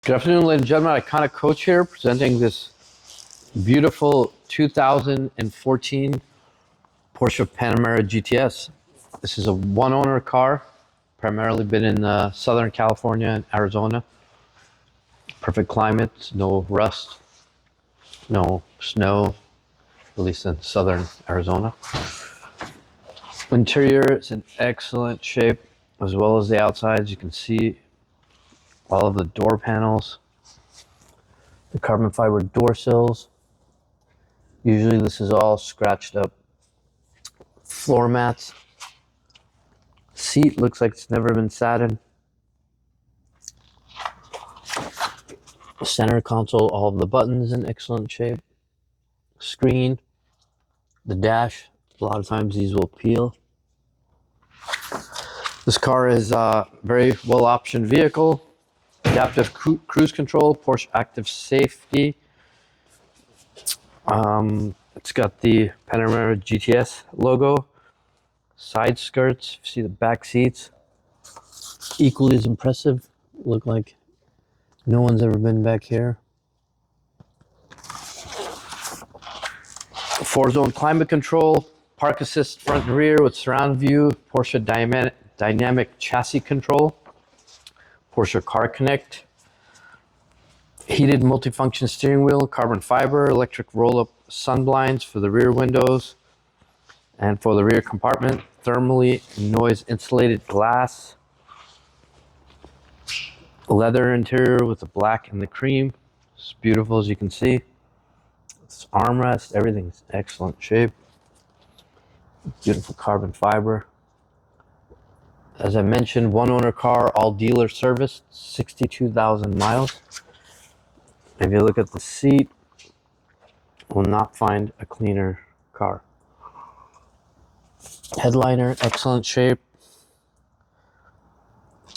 Good afternoon, ladies and gentlemen. Iconic Coach here, presenting this beautiful 2014 Porsche Panamera GTS. This is a one-owner car, primarily been in Southern California and Arizona. Perfect climate, no rust, no snow, at least in Southern Arizona. Interior is in excellent shape, as well as the outsides. You can see all of the door panels, the carbon fiber door sills. Usually this is all scratched up floor mats. Seat looks like it's never been sat in. Center console, all of the buttons in excellent shape. Screen, the dash, a lot of times these will peel. This car is a very well optioned vehicle. Adaptive cruise control, Porsche Active Safety. It's got the Panamera GTS logo. Side skirts, see the back seats. Equally as impressive. Look like no one's ever been back here. 4-zone climate control, park assist front and rear with surround view, Porsche dynamic chassis control, Porsche Car Connect, heated multifunction steering wheel, carbon fiber, electric roll-up sun blinds for the rear windows and for the rear compartment, thermally noise insulated glass, leather interior with the black and the cream. It's beautiful, as you can see. It's armrest, everything's excellent shape. Beautiful carbon fiber. As I mentioned, one owner car, all dealer serviced, 62,000 miles. If you look at the seat, will not find a cleaner car. Headliner, excellent shape.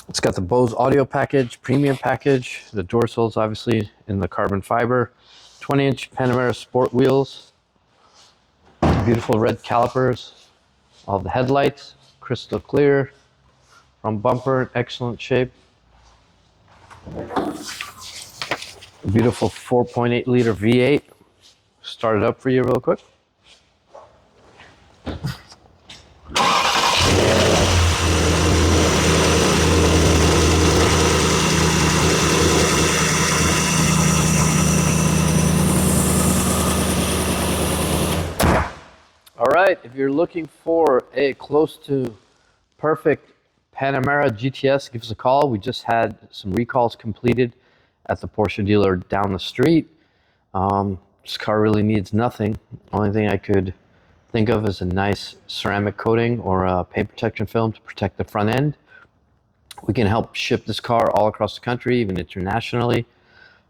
It's got the Bose audio package, premium package. The door sills obviously in the carbon fiber. 20-inch Panamera sport wheels. Beautiful red calipers. All the headlights, crystal clear. Front bumper, excellent shape. A beautiful 4.8 liter V8. Start it up for you real quick. All right, if you're looking for a close to perfect Panamera GTS, give us a call. We just had some recalls completed at the Porsche dealer down the street. This car really needs nothing. Only thing I could think of is a nice ceramic coating or a paint protection film to protect the front end. We can help ship this car all across the country, even internationally. If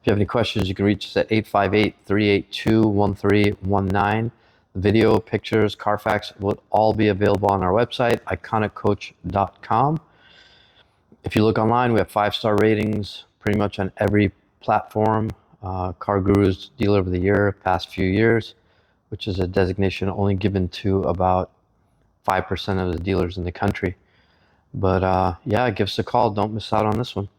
you have any questions, you can reach us at 858-382-1319. Video, pictures, Carfax will all be available on our website, iconiccoach.com. If you look online, we have 5-star ratings pretty much on every platform. Car Guru's Dealer of the Year past few years, which is a designation only given to about 5% of the dealers in the country. But yeah, give us a call. Don't miss out on this one.